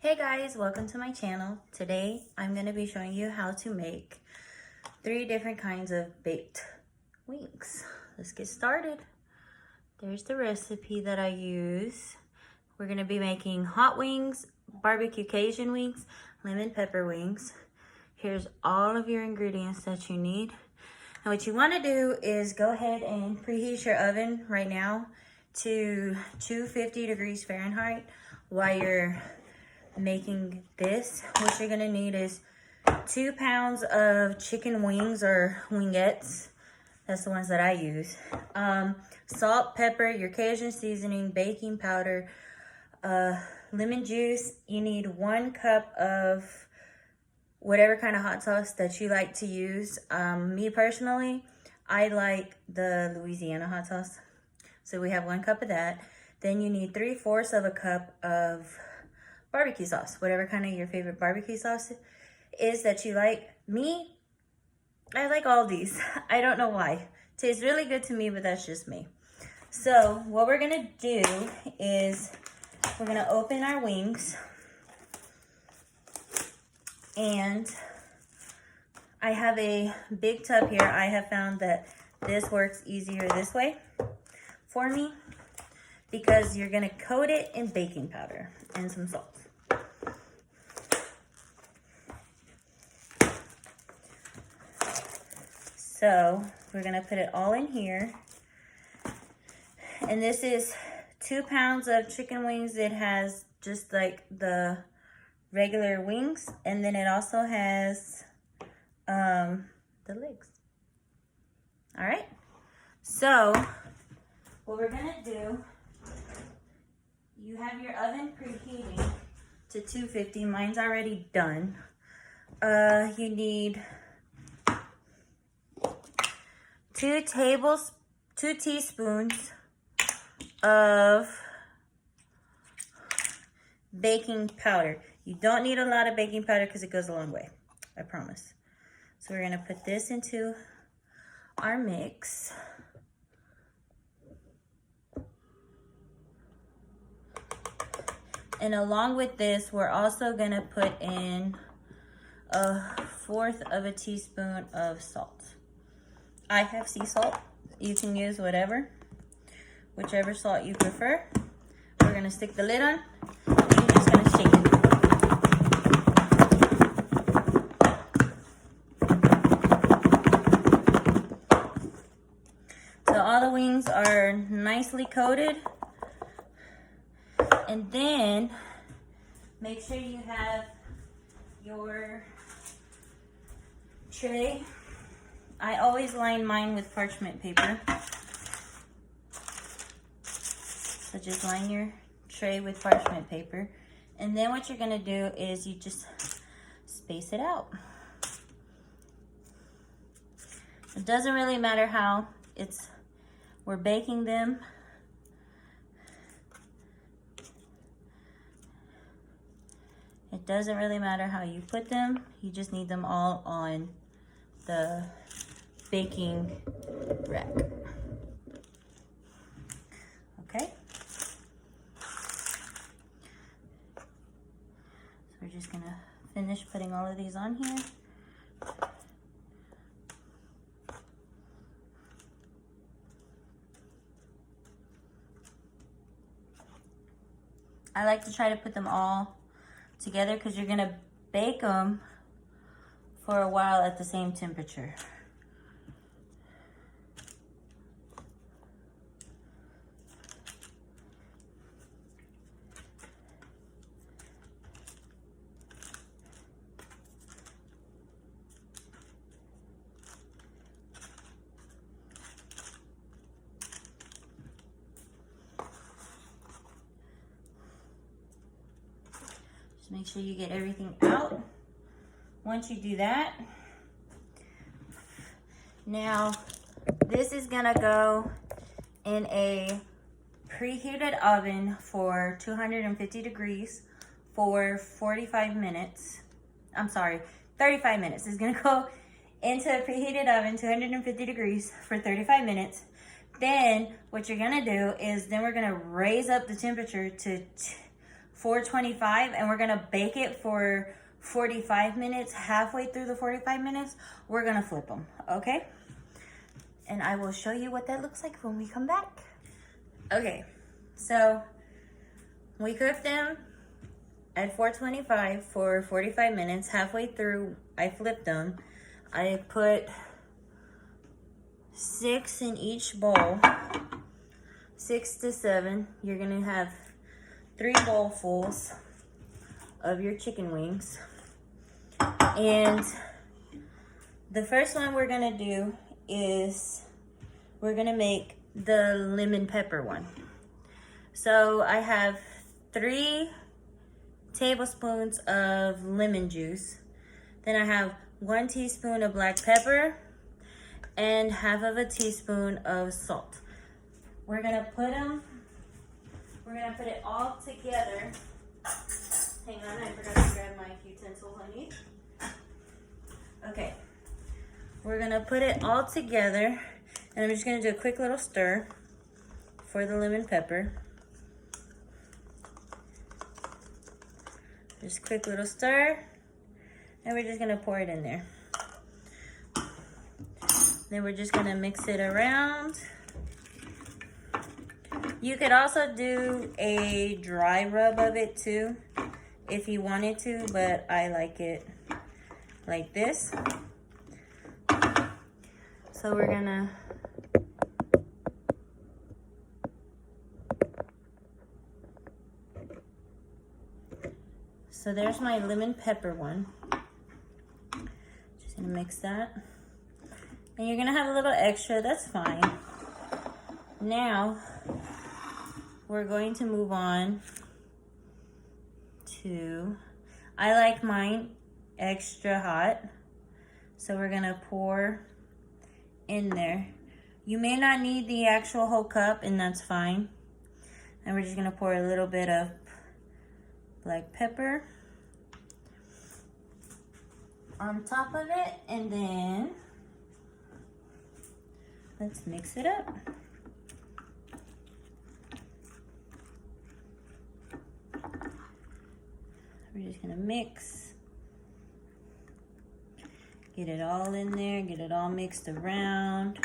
Hey guys, welcome to my channel. Today I'm going to be showing you how to make 3 different kinds of baked wings. Let's get started. There's the recipe that I use. We're going to be making hot wings, barbecue Cajun wings, lemon pepper wings. Here's all of your ingredients that you need. And what you want to do is go ahead and preheat your oven right now to 250 degrees Fahrenheit while you're making this. What you're gonna need is 2 pounds of chicken wings or wingettes. That's the ones that I use. Salt, pepper, your Cajun seasoning, baking powder, lemon juice. You need 1 cup of whatever kind of hot sauce that you like to use. Me personally, I like the Louisiana hot sauce. So we have 1 cup of that. Then you need 3/4 of a cup of barbecue sauce, whatever kind of your favorite barbecue sauce is that you like. Me, I like all these. I don't know why. Tastes really good to me, but that's just me. So what we're gonna do is we're gonna open our wings, and I have a big tub here. I have found that this works easier this way for me because you're gonna coat it in baking powder and some salt. So we're gonna put it all in here. And this is 2 pounds of chicken wings. It has just like the regular wings, and then it also has the legs. All right, so what we're gonna do, you have your oven preheating to 250. Mine's already done. You need 2 teaspoons of baking powder. You don't need a lot of baking powder because it goes a long way, I promise. So we're gonna put this into our mix. And along with this, we're also gonna put in 1/4 of a teaspoon of salt. I have sea salt. You can use whichever salt you prefer. We're gonna stick the lid on, and you're just gonna shake it. So all the wings are nicely coated. And then make sure you have your tray. I always line mine with parchment paper. So just line your tray with parchment paper. And then what you're gonna do is you just space it out. It doesn't really matter how we're baking them. It doesn't really matter how you put them. You just need them all on the baking rack. Okay? So we're just gonna finish putting all of these on here. I like to try to put them all together because you're gonna bake them for a while at the same temperature. Just make sure you get everything out. Once you do that, now this is gonna go in a preheated oven for 250 degrees for 45 minutes. I'm sorry, 35 minutes. It's gonna go into a preheated oven, 250 degrees for 35 minutes. Then what you're gonna do is then we're gonna raise up the temperature to 425, and we're gonna bake it for 45 minutes. Halfway through the 45 minutes, we're gonna flip them, okay? And I will show you what that looks like when we come back. Okay, so we cooked them at 425 for 45 minutes. Halfway through, I flipped them. I put 6 in each bowl, 6 to 7. You're gonna have 3 bowlfuls of your chicken wings. And the first one we're gonna do is we're gonna make the lemon pepper one. So I have 3 tablespoons of lemon juice. Then I have 1 teaspoon of black pepper and half of a teaspoon of salt. We're gonna put it all together. Hang on, I forgot to grab my utensil, honey. Okay, we're gonna put it all together, and I'm just gonna do a quick little stir for the lemon pepper. Just quick little stir, and we're just gonna pour it in there. Then we're just gonna mix it around. You could also do a dry rub of it too, if you wanted to, but I like it like this. So we're gonna so there's my lemon pepper one. Just gonna mix that. And you're gonna have a little extra, that's fine. Now, we're going to move on to, I like mine extra hot. So we're gonna pour in there. You may not need the actual whole cup, and that's fine. And we're just gonna pour a little bit of black pepper on top of it, and then let's mix it up. We're just gonna mix, get it all in there, get it all mixed around.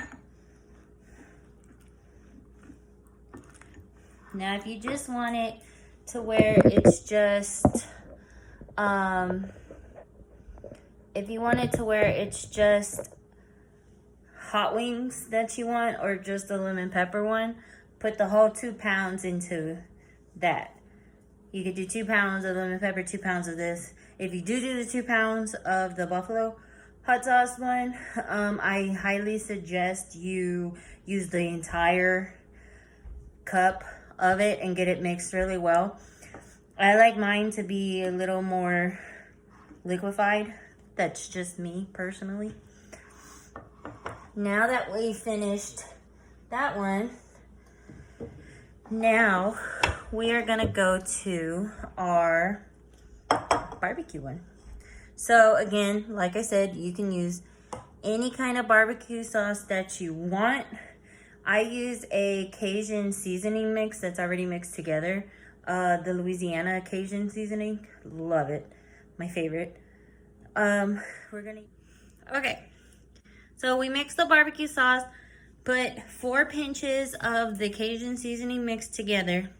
Now, if you just want it to where it's just, if you want it to where it's just hot wings that you want, or just the lemon pepper one, put the whole 2 pounds into that. You could do 2 pounds of lemon pepper, 2 pounds of this. If you do the 2 pounds of the buffalo hot sauce one, I highly suggest you use the entire cup of it and get it mixed really well. I like mine to be a little more liquefied. That's just me personally. Now that we finished that one, now we are gonna go to our barbecue one. So again, like I said, you can use any kind of barbecue sauce that you want. I use a Cajun seasoning mix that's already mixed together. The Louisiana Cajun seasoning, love it, my favorite. Okay, so we mixed the barbecue sauce, put 4 pinches of the Cajun seasoning mixed together.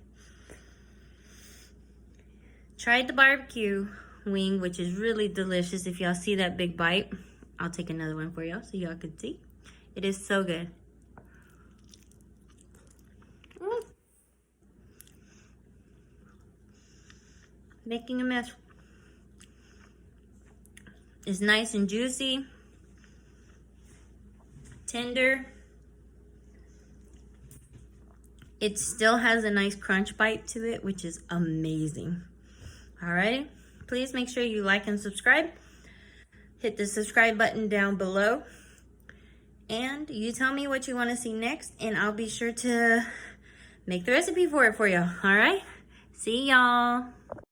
Tried the barbecue wing, which is really delicious. If y'all see that big bite, I'll take another one for y'all so y'all can see. It is so good. Making a mess. It's nice and juicy, tender. It still has a nice crunch bite to it, which is amazing. Alrighty, please make sure you like and subscribe. Hit the subscribe button down below. And you tell me what you want to see next, and I'll be sure to make the recipe for it for you. Alright, see y'all.